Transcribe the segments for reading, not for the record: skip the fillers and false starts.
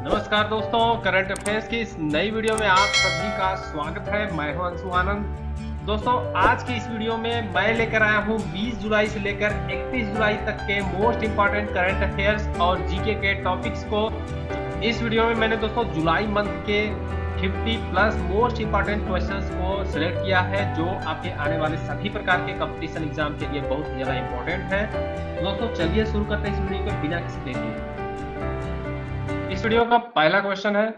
नमस्कार दोस्तों, current affairs की इस नई वीडियो में आप सभी का स्वागत है। मैं हूं अंशु आनंद। दोस्तों, आज की इस वीडियो में मैं लेकर आया हूं 20 जुलाई से लेकर 31 जुलाई तक के मोस्ट इंपॉर्टेंट करंट अफेयर्स और जीके के टॉपिक्स को। इस वीडियो में मैंने दोस्तों जुलाई मंथ के 50 प्लस मोस्ट इंपॉर्टेंट क्वेश्चंस को सिलेक्ट किया है, जो आपके आने वाले सभी प्रकार के कंपटीशन एग्जाम के लिए बहुत ज्यादा इंपॉर्टेंट है। दोस्तों चलिए शुरू करते हैं इस वीडियो को बिना किसी देरी के। इस वीडियो का पहला क्वेश्चन है,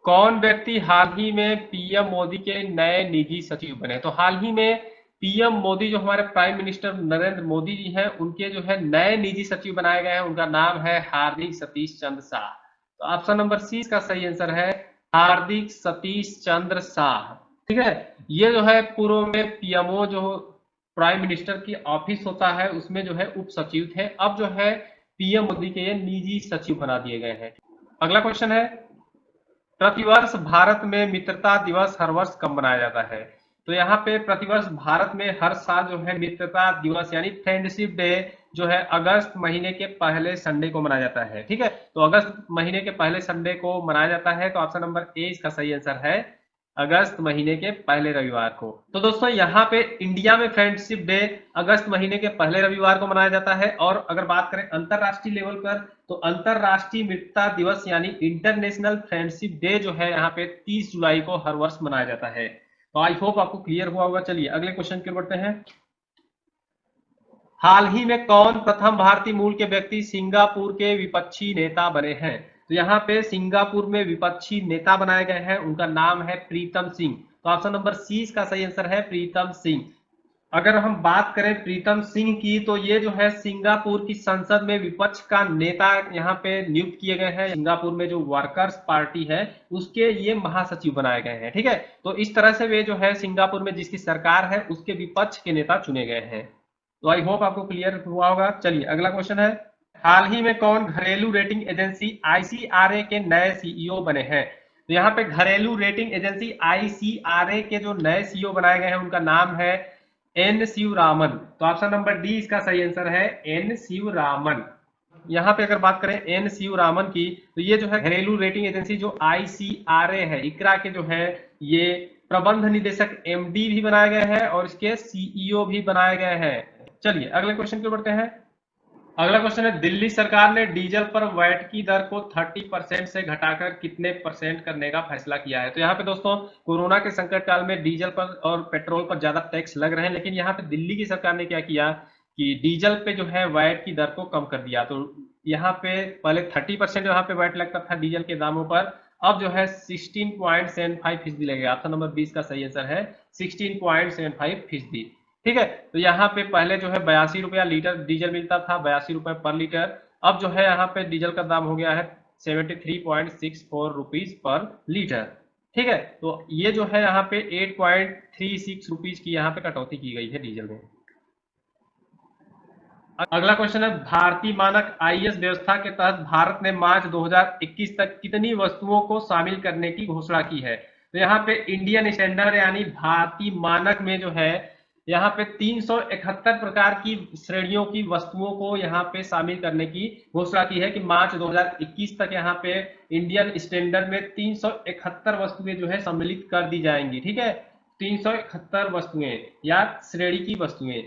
कौन व्यक्ति हाल ही में पीएम मोदी के नए निजी सचिव बने? तो हाल ही में पीएम मोदी, जो हमारे प्राइम मिनिस्टर नरेंद्र मोदी जी हैं, उनके जो है नए निजी सचिव बनाए गए हैं। उनका नाम है हार्दिक सतीश चंद्र शाह। तो ऑप्शन नंबर सी इसका सही आंसर है, हार्दिक सतीश चंद्र शाह। ठीक है, ये जो है पूर्व में पीएमओ जो प्राइम मिनिस्टर की ऑफिस होता है उसमें जो है उप सचिव थे, अब जो है पीएम मोदी के ये निजी सचिव बना दिए गए हैं। अगला क्वेश्चन है, प्रतिवर्ष भारत में मित्रता दिवस हर वर्ष कब मनाया जाता है? तो यहाँ पे प्रतिवर्ष भारत में हर साल जो है मित्रता दिवस यानी फ्रेंडशिप डे जो है अगस्त महीने के पहले संडे को मनाया जाता है। ठीक है, तो अगस्त महीने के पहले संडे को मनाया जाता है। तो ऑप्शन नंबर ए इसका सही आंसर है, अगस्त महीने के पहले रविवार को। तो दोस्तों यहाँ पे इंडिया में फ्रेंडशिप डे अगस्त महीने के पहले रविवार को मनाया जाता है। और अगर बात करें अंतरराष्ट्रीय लेवल पर, तो अंतरराष्ट्रीय मित्रता दिवस यानी इंटरनेशनल फ्रेंडशिप डे जो है यहाँ पे 30 जुलाई को हर वर्ष मनाया जाता है। तो आई होप आपको क्लियर हुआ होगा। चलिए अगले क्वेश्चन की ओर बढ़ते हैं। हाल ही में कौन प्रथम भारतीय मूल के व्यक्ति सिंगापुर के विपक्षी नेता बने हैं? तो यहाँ पे सिंगापुर में विपक्षी नेता बनाए गए हैं, उनका नाम है प्रीतम सिंह। तो ऑप्शन नंबर सी इसका सही आंसर है, प्रीतम सिंह। अगर हम बात करें प्रीतम सिंह की, तो ये जो है सिंगापुर की संसद में विपक्ष का नेता यहाँ पे नियुक्त किए गए हैं। सिंगापुर में जो वर्कर्स पार्टी है उसके ये महासचिव बनाए गए हैं। ठीक है, तो इस तरह से वे जो है सिंगापुर में जिसकी सरकार है उसके विपक्ष के नेता चुने गए हैं। तो आई होप आपको क्लियर हुआ होगा। चलिए अगला क्वेश्चन है, हाल ही में कौन घरेलू रेटिंग एजेंसी आईसीआरए के नए सीईओ बने हैं? तो यहाँ पे घरेलू रेटिंग एजेंसी आईसीआरए के जो नए सीईओ बनाए गए हैं उनका नाम है एन शिवरामन। तो ऑप्शन नंबर डी इसका सही आंसर है, एन शिवरामन। यहाँ पे अगर बात करें एन शिवरामन की, तो ये जो है घरेलू रेटिंग एजेंसी जो आईसीआरए है, इकरा के जो है ये प्रबंध निदेशक एमडी भी बनाए गए हैं और इसके सीईओ भी बनाए गए हैं। चलिए अगले क्वेश्चन की ओर बढ़ते हैं। अगला क्वेश्चन है, दिल्ली सरकार ने डीजल पर वैट की दर को 30% से घटाकर कितने % करने का फैसला किया है? तो यहाँ पे दोस्तों कोरोना के संकट काल में डीजल पर और पेट्रोल पर ज्यादा टैक्स लग रहे हैं, लेकिन यहाँ पे दिल्ली की सरकार ने क्या किया कि डीजल पे जो है वैट की दर को कम कर दिया। तो यहाँ पे पहले 30% यहाँ पे वैट लगता था डीजल के दामों पर, अब जो है 16.75% लगेगा। ऑप्शन नंबर 20 का सही आंसर है, 16.75%। ठीक है, तो यहाँ पे पहले जो है 82 रुपया लीटर डीजल मिलता था, 82 रुपए पर लीटर। अब जो है यहाँ पे डीजल का दाम हो गया है 73.64 रुपीज पर लीटर। ठीक है, तो ये जो है यहाँ पे 8.36 रुपीज की यहाँ पे कटौती की गई है डीजल में। अगला क्वेश्चन है, भारतीय मानक आईएएस व्यवस्था के तहत भारत ने मार्च 2021 तक कितनी वस्तुओं को शामिल करने की घोषणा की है? तो यहाँ पे इंडियन स्टैंडर्ड यानी भारतीय मानक में जो है यहाँ पे 371 प्रकार की श्रेणियों की वस्तुओं को यहाँ पे शामिल करने की घोषणा की है कि मार्च 2021 तक यहाँ पे इंडियन स्टैंडर्ड में 371 वस्तुएं जो है सम्मिलित कर दी जाएंगी। ठीक है, 371 वस्तुएं या श्रेणी की वस्तुएं।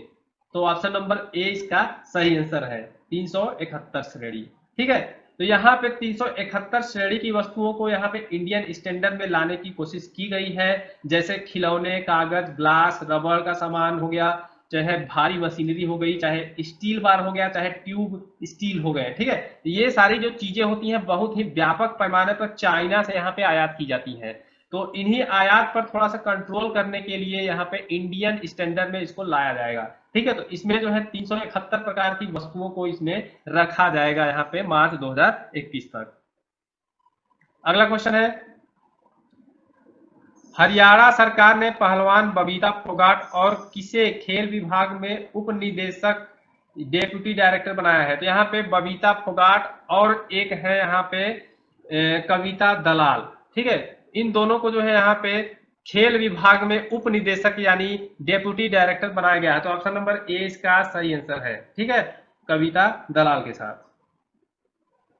तो ऑप्शन नंबर ए इसका सही आंसर है, 371 श्रेणी। ठीक है, तो यहाँ पे 371 श्रेणी की वस्तुओं को यहाँ पे इंडियन स्टैंडर्ड में लाने की कोशिश की गई है, जैसे खिलौने, कागज, ग्लास, रबड़ का सामान हो गया, चाहे भारी मशीनरी हो गई, चाहे स्टील बार हो गया, चाहे ट्यूब स्टील हो गए। ठीक है, ये सारी जो चीजें होती हैं बहुत ही व्यापक पैमाने पर चाइना से यहाँ पे आयात की जाती हैं। तो इन्हीं आयात पर थोड़ा सा कंट्रोल करने के लिए यहाँ पे इंडियन स्टैंडर्ड में इसको लाया जाएगा। ठीक है, तो इसमें जो है 371 प्रकार की वस्तुओं को इसमें रखा जाएगा यहाँ पे मार्च 2021 तक। अगला क्वेश्चन है, हरियाणा सरकार ने पहलवान बबीता फोगाट और किसे खेल विभाग में उप निदेशक डेप्यूटी डायरेक्टर बनाया है? तो यहाँ पे बबीता फोगाट और एक है यहाँ पे कविता दलाल। ठीक है, इन दोनों को जो है यहाँ पे खेल विभाग में उप निदेशक यानी डेप्यूटी डायरेक्टर बनाया गया है। तो ऑप्शन नंबर ए इसका सही आंसर है। ठीक है, कविता दलाल के साथ।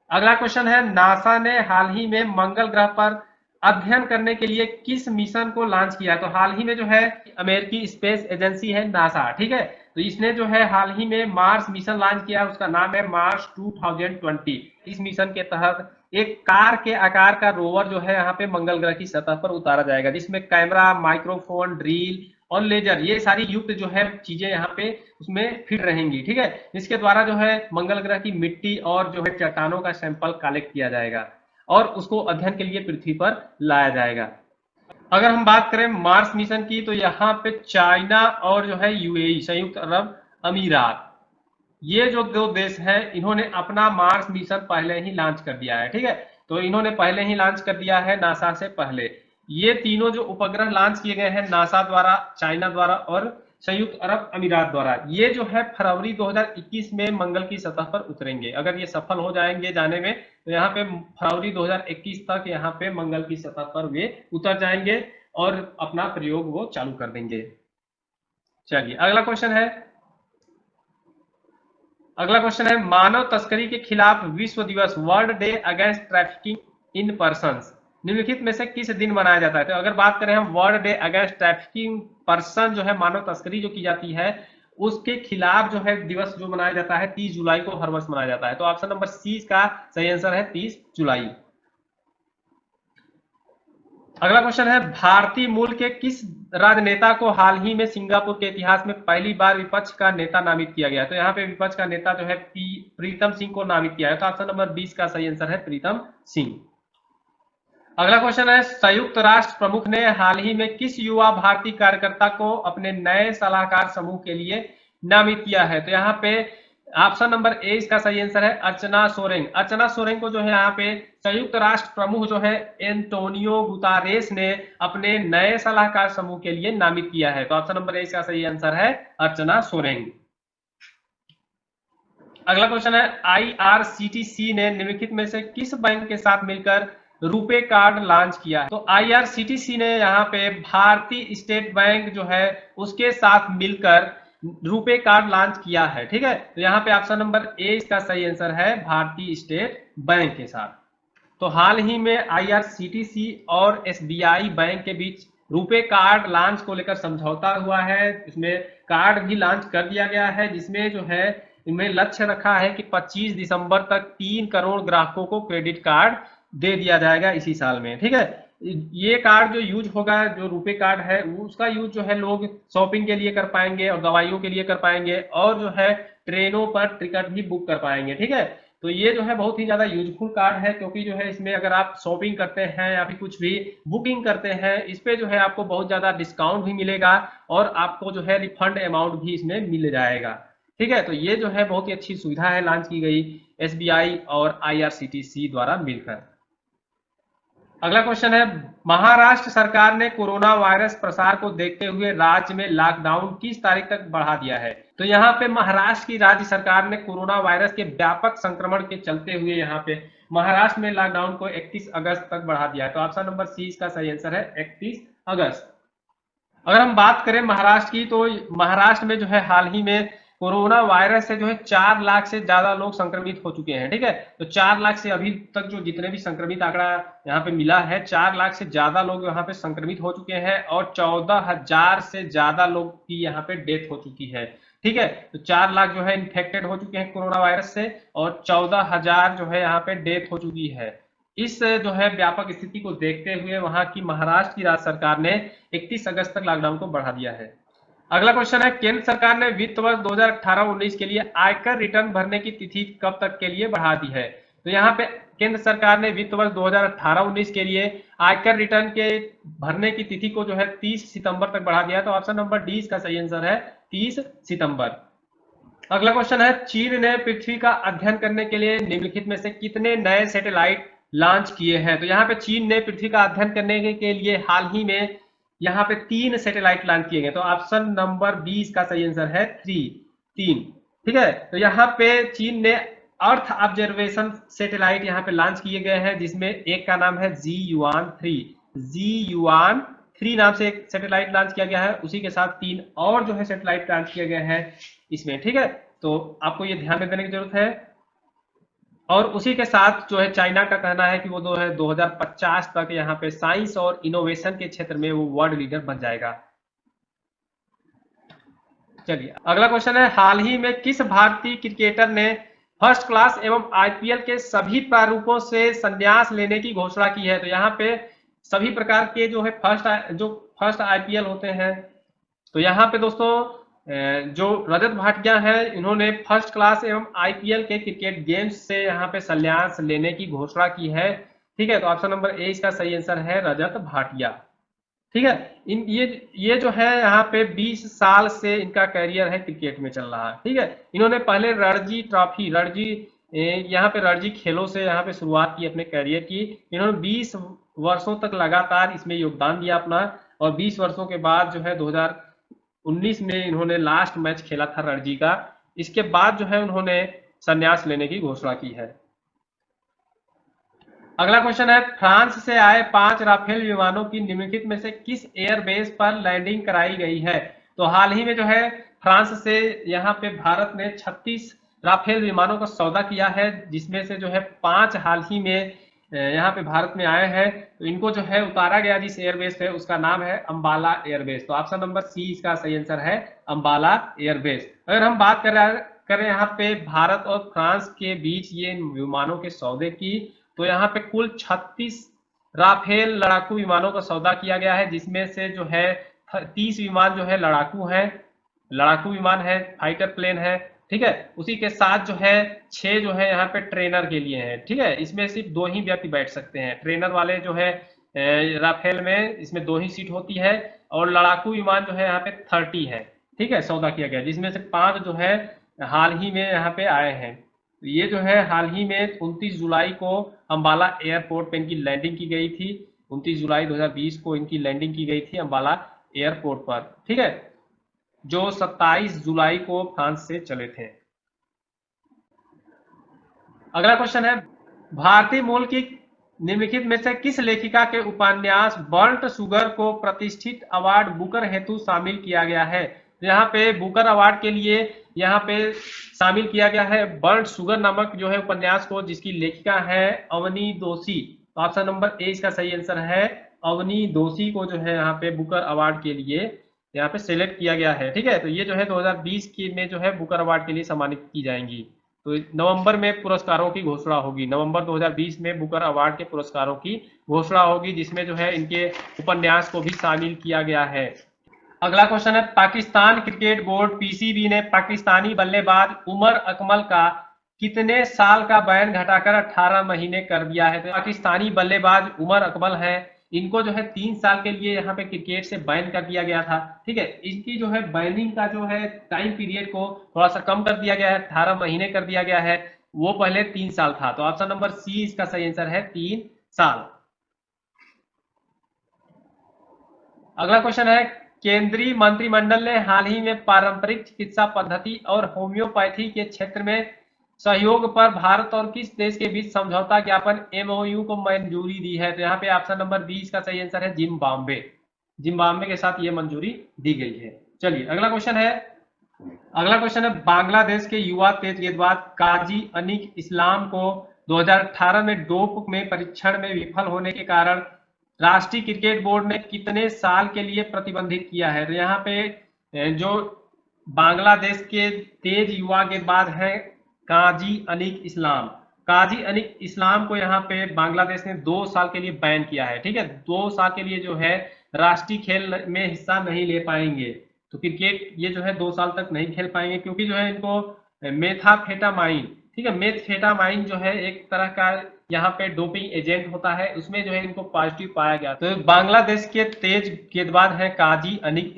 अगला क्वेश्चन है, नासा ने हाल ही में मंगल ग्रह पर अध्ययन करने के लिए किस मिशन को लॉन्च किया? तो हाल ही में जो है अमेरिकी स्पेस एजेंसी है नासा, ठीक है, तो इसने जो है हाल ही में मार्स मिशन लॉन्च किया, उसका नाम है मार्स 2020। इस मिशन के तहत एक कार के आकार का रोवर जो है यहाँ पे मंगल ग्रह की सतह पर उतारा जाएगा, जिसमें कैमरा, माइक्रोफोन, ड्रिल और लेजर, ये सारी युक्त जो है चीजें यहाँ पे उसमें फिट रहेंगी, ठीक है, जिसके द्वारा जो है मंगल ग्रह की मिट्टी और जो है चट्टानों का सैंपल कलेक्ट किया जाएगा और उसको अध्ययन के लिए पृथ्वी पर लाया जाएगा। अगर हम बात करें मार्स मिशन की, तो यहाँ पे चाइना और जो है यूएई, संयुक्त अरब अमीरात, ये जो दो देश हैं, इन्होंने अपना मार्स मिशन पहले ही लॉन्च कर दिया है, ठीक है, तो इन्होंने पहले ही लॉन्च कर दिया है नासा से पहले। ये तीनों जो उपग्रह लॉन्च किए गए हैं नासा द्वारा, चाइना द्वारा और संयुक्त अरब अमीरात द्वारा, ये जो है फरवरी 2021 में मंगल की सतह पर उतरेंगे। अगर ये सफल हो जाएंगे जाने में, तो यहाँ पे फरवरी 2021 तक यहाँ पे मंगल की सतह पर वे उतर जाएंगे और अपना प्रयोग वो चालू कर देंगे। चलिए अगला क्वेश्चन है, मानव तस्करी के खिलाफ विश्व दिवस, world day against trafficking in persons, निम्नलिखित में से किस दिन मनाया जाता है? तो अगर बात करें हम world day against trafficking person, जो है मानव तस्करी जो की जाती है उसके खिलाफ जो है दिवस जो मनाया जाता है 30 जुलाई को हर वर्ष मनाया जाता है। तो ऑप्शन नंबर सी का सही आंसर है 30 जुलाई। अगला क्वेश्चन है, भारतीय मूल के किस राजनेता को हाल ही में सिंगापुर के इतिहास में पहली बार विपक्ष का नेता नामित किया गया? तो यहाँ पे विपक्ष का नेता जो है प्रीतम सिंह को नामित किया है। तो ऑप्शन नंबर 20 का सही आंसर है प्रीतम सिंह। अगला क्वेश्चन है, संयुक्त राष्ट्र प्रमुख ने हाल ही में किस युवा भारतीय कार्यकर्ता को अपने नए सलाहकार समूह के लिए नामित किया है? तो यहाँ पे ऑप्शन नंबर ए इसका सही आंसर है अर्चना सोरेंग। अर्चना सोरेंग को जो है यहाँ पे संयुक्त राष्ट्र प्रमुख जो है एंटोनियो गुतारेस ने अपने नए सलाहकार समूह के लिए नामित किया है। तो ऑप्शन नंबर ए इसका सही आंसर है अर्चना सोरेंग। अगला क्वेश्चन है, आईआरसीटीसी ने निम्नलिखित में से किस बैंक के साथ मिलकर रुपे कार्ड लॉन्च किया है? तो आईआरसीटीसी ने यहाँ पे भारतीय स्टेट बैंक जो है उसके साथ मिलकर रुपे कार्ड लॉन्च किया है, ठीक है, तो यहाँ पे ऑप्शन नंबर ए इसका सही आंसर है भारतीय स्टेट बैंक के साथ। तो हाल ही में आईआरसीटीसी और एसबीआई बैंक के बीच रुपे कार्ड लॉन्च को लेकर समझौता हुआ है, इसमें कार्ड भी लॉन्च कर दिया गया है, जिसमें जो है इनमें लक्ष्य रखा है कि 25 दिसंबर तक 3 करोड़ ग्राहकों को क्रेडिट कार्ड दे दिया जाएगा इसी साल में, ठीक है। ये कार्ड जो यूज होगा, जो रुपे कार्ड है उसका यूज जो है लोग शॉपिंग के लिए कर पाएंगे और दवाइयों के लिए कर पाएंगे और जो है ट्रेनों पर टिकट भी बुक कर पाएंगे, ठीक है। तो ये जो है बहुत ही ज्यादा यूजफुल कार्ड है, क्योंकि जो है इसमें अगर आप शॉपिंग करते हैं या फिर कुछ भी बुकिंग करते हैं, इस पे जो है आपको बहुत ज्यादा डिस्काउंट भी मिलेगा और आपको जो है रिफंड अमाउंट भी इसमें मिल जाएगा, ठीक है। तो ये जो है बहुत ही अच्छी सुविधा है लॉन्च की गई एसबीआई और आईआरसीटीसी द्वारा मिलकर। अगला क्वेश्चन है, महाराष्ट्र सरकार ने कोरोना वायरस प्रसार को देखते हुए राज्य में लॉकडाउन किस तारीख तक बढ़ा दिया है? तो यहाँ पे महाराष्ट्र की राज्य सरकार ने कोरोना वायरस के व्यापक संक्रमण के चलते हुए यहाँ पे महाराष्ट्र में लॉकडाउन को 31 अगस्त तक बढ़ा दिया है। तो ऑप्शन नंबर सी इसका सही आंसर है 31 अगस्त। अगर हम बात करें महाराष्ट्र की, तो महाराष्ट्र में जो है हाल ही में कोरोना वायरस से जो है 4 लाख से ज्यादा लोग संक्रमित हो चुके हैं, ठीक है। तो 4 लाख से अभी तक जो जितने भी संक्रमित आंकड़ा यहाँ पे मिला है, 4 लाख से ज्यादा लोग यहाँ पे संक्रमित हो चुके हैं और 14,000 से ज्यादा लोग की यहाँ पे डेथ हो चुकी है, ठीक है। तो 4 लाख जो है इन्फेक्टेड हो चुके हैं कोरोना वायरस से और 14,000 जो है यहाँ पे डेथ हो चुकी है। इस जो है व्यापक स्थिति को देखते हुए वहां की महाराष्ट्र की राज्य सरकार ने 31 अगस्त तक लॉकडाउन को बढ़ा दिया है। अगला क्वेश्चन है, केंद्र सरकार ने वित्त वर्ष 2018-19 के लिए आयकर रिटर्न भरने की तिथि कब तक के लिए बढ़ा दी है? तो यहाँ पे केंद्र सरकार ने वित्त वर्ष 2018-19 के लिए आयकर रिटर्न के भरने की तिथि को जो है 30 सितंबर तक बढ़ा दिया है। तो ऑप्शन नंबर डी इसका सही आंसर है 30 सितंबर। अगला क्वेश्चन है, चीन ने पृथ्वी का अध्ययन करने के लिए निम्नलिखित में से कितने नए सैटेलाइट लॉन्च किए हैं? तो यहाँ पे चीन ने पृथ्वी का अध्ययन करने के लिए हाल ही में यहाँ पे 3 सैटेलाइट लॉन्च किए गए। तो ऑप्शन नंबर 20 का सही आंसर है 3, ठीक है। तो यहाँ पे चीन ने अर्थ ऑब्जर्वेशन सैटेलाइट यहाँ पे लॉन्च किए गए हैं, जिसमें एक का नाम है जी युआन 3 नाम से एक सैटेलाइट लॉन्च किया गया है, उसी के साथ 3 और जो है सैटेलाइट लॉन्च किए गए हैं इसमें, ठीक है। तो आपको ये ध्यान में देने की जरूरत है। और उसी के साथ जो है चाइना का कहना है कि वो जो है 2050 तक यहाँ पे साइंस और इनोवेशन के क्षेत्र में वो वर्ल्ड लीडर बन जाएगा। चलिए अगला क्वेश्चन है, हाल ही में किस भारतीय क्रिकेटर ने फर्स्ट क्लास एवं आईपीएल के सभी प्रारूपों से संन्यास लेने की घोषणा की है? तो यहाँ पे सभी प्रकार के जो है फर्स्ट आईपीएल होते हैं, तो यहाँ पे दोस्तों जो रजत भाटिया है इन्होंने फर्स्ट क्लास एवं आईपीएल के क्रिकेट गेम्स से यहाँ पे संन्यास लेने की घोषणा की है। ठीक है, तो ऑप्शन नंबर ए इसका सही आंसर है रजत भाटिया। ठीक है, इन ये जो है यहाँ पे 20 साल से इनका करियर है क्रिकेट में चल रहा है। ठीक है, इन्होंने पहले रणजी ट्रॉफी यहाँ पे रणजी खेलों से यहाँ पे शुरुआत की अपने करियर की। इन्होंने 20 वर्षों तक लगातार इसमें योगदान दिया अपना, और 20 वर्षों के बाद जो है 2019 में इन्होंने लास्ट मैच खेला था रणजी का। इसके बाद जो है उन्होंने संन्यास लेने की घोषणा की है। अगला क्वेश्चन है, फ्रांस से आए 5 राफेल विमानों की निम्नलिखित में से किस एयरबेस पर लैंडिंग कराई गई है? तो हाल ही में जो है फ्रांस से यहाँ पे भारत ने 36 राफेल विमानों का सौदा किया है, जिसमें से जो है 5 हाल ही में यहाँ पे भारत में आए हैं। तो इनको जो है उतारा गया जिस एयरबेस पे, उसका नाम है अंबाला एयरबेस। तो ऑप्शन नंबर सी इसका सही आंसर है अंबाला एयरबेस। अगर हम बात करें यहाँ पे भारत और फ्रांस के बीच ये विमानों के सौदे की, तो यहाँ पे कुल 36 राफेल लड़ाकू विमानों का सौदा किया गया है, जिसमें से जो है 30 विमान जो है लड़ाकू विमान है, फाइटर प्लेन है। ठीक है, उसी के साथ जो है 6 जो है यहाँ पे ट्रेनर के लिए है। ठीक है, इसमें सिर्फ 2 ही व्यक्ति बैठ सकते हैं। ट्रेनर वाले जो है राफेल में इसमें 2 ही सीट होती है, और लड़ाकू विमान जो है यहाँ पे 30 है। ठीक है, सौदा किया गया, जिसमें से 5 जो है हाल ही में यहाँ पे आए हैं। तो ये जो है हाल ही में 29 जुलाई को अंबाला एयरपोर्ट पे इनकी लैंडिंग की गई थी। 29 जुलाई 2020 को इनकी लैंडिंग की गई थी अंबाला एयरपोर्ट पर। ठीक है, जो 27 जुलाई को फ्रांस से चले थे। अगला क्वेश्चन है, भारतीय मूल की निम्नलिखित में से किस लेखिका के उपन्यास बर्न्ट शुगर को प्रतिष्ठित अवार्ड बुकर हेतु शामिल किया गया है? यहाँ पे बुकर अवार्ड के लिए यहाँ पे शामिल किया गया है बर्न्ट शुगर नामक जो है उपन्यास को, जिसकी लेखिका है अवनी दोषी। तो ऑप्शन नंबर ए इसका सही आंसर है अवनी दोषी को जो है यहाँ पे बुकर अवार्ड के लिए यहाँ पे सिलेक्ट किया गया है। ठीक है, तो ये जो है 2020 की में जो है बुकर अवार्ड के लिए सम्मानित की जाएंगी। तो नवंबर में पुरस्कारों की घोषणा होगी, नवंबर 2020 में बुकर अवार्ड के पुरस्कारों की घोषणा होगी, जिसमें जो है इनके उपन्यास को भी शामिल किया गया है। अगला क्वेश्चन है, पाकिस्तान क्रिकेट बोर्ड पीसीबी ने पाकिस्तानी बल्लेबाज उमर अकमल का कितने साल का बैन घटाकर 18 महीने कर दिया है? तो पाकिस्तानी बल्लेबाज उमर अकमल है, इनको जो है 3 साल के लिए यहाँ पे क्रिकेट से बैन कर दिया गया था। ठीक है, इनकी जो है बैनिंग का जो है टाइम पीरियड को थोड़ा सा कम कर दिया गया है, 18 महीने कर दिया गया है। वो पहले 3 साल था। तो ऑप्शन नंबर सी इसका सही आंसर है 3 साल। अगला क्वेश्चन है, केंद्रीय मंत्रिमंडल ने हाल ही में पारंपरिक चिकित्सा पद्धति और होम्योपैथी के क्षेत्र में सहयोग पर भारत और किस देश के बीच समझौता ज्ञापन एमओयू को मंजूरी दी है? तो यहाँ पे ऑप्शन नंबर बी इसका सही आंसर है जिम्बाब्वे। जिम्बाब्वे के साथ ये मंजूरी दी गई है। चलिए अगला क्वेश्चन है, बांग्लादेश के युवा तेज गेंदबाज काजी अनिक इस्लाम को 2018 में डोप में परीक्षण में विफल होने के कारण राष्ट्रीय क्रिकेट बोर्ड ने कितने साल के लिए प्रतिबंधित किया है? तो यहाँ पे जो बांग्लादेश के तेज युवा गेंदबाज हैं काजी अनिक इस्लाम को यहाँ पे बांग्लादेश ने 2 साल के लिए बैन किया है। ठीक है, 2 साल के लिए जो है राष्ट्रीय खेल में हिस्सा नहीं ले पाएंगे। तो क्रिकेट ये जो है 2 साल तक नहीं खेल पाएंगे, क्योंकि जो है इनको मेथाम्फेटामाइन, ठीक है, मेथाम्फेटामाइन जो है एक तरह का यहाँ पे डोपिंग एजेंट होता है, उसमें जो है इनको पॉजिटिव पाया गया। तो बांग्लादेश के तेज गेंदबाज हैं काजी अनिक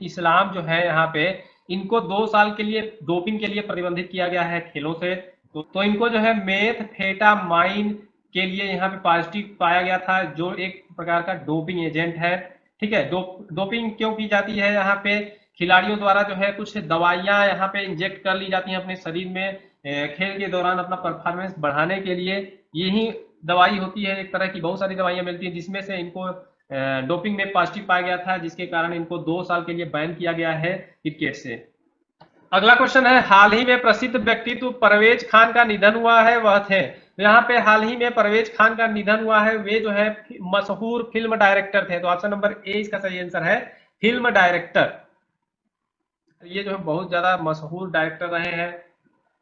इस्लाम जो है यहाँ पे इनको 2 साल के लिए डोपिंग के लिए प्रतिबंधित किया गया है खेलों से। तो इनको जो है मेथाम्फेटामाइन के लिए यहाँ पे पॉजिटिव पाया गया था, जो एक प्रकार का डोपिंग एजेंट है। ठीक है, डोपिंग क्यों की जाती है? यहाँ पे खिलाड़ियों द्वारा जो है कुछ दवाइयां यहाँ पे इंजेक्ट कर ली जाती हैं अपने शरीर में खेल के दौरान अपना परफॉर्मेंस बढ़ाने के लिए। यही दवाई होती है, एक तरह की बहुत सारी दवाइयां मिलती हैं, जिसमें से इनको डोपिंग में पॉजिटिव पाया गया था, जिसके कारण इनको 2 साल के लिए बैन किया गया है क्रिकेट से। अगला क्वेश्चन है, हाल ही में प्रसिद्ध व्यक्तित्व परवेज खान का निधन हुआ है, वह थे। तो यहाँ पे हाल ही में परवेज खान का निधन हुआ है, वे जो है मशहूर फिल्म डायरेक्टर थे। तो ऑप्शन नंबर ए इसका सही आंसर है, फिल्म डायरेक्टर। ये जो है बहुत ज्यादा मशहूर डायरेक्टर रहे हैं।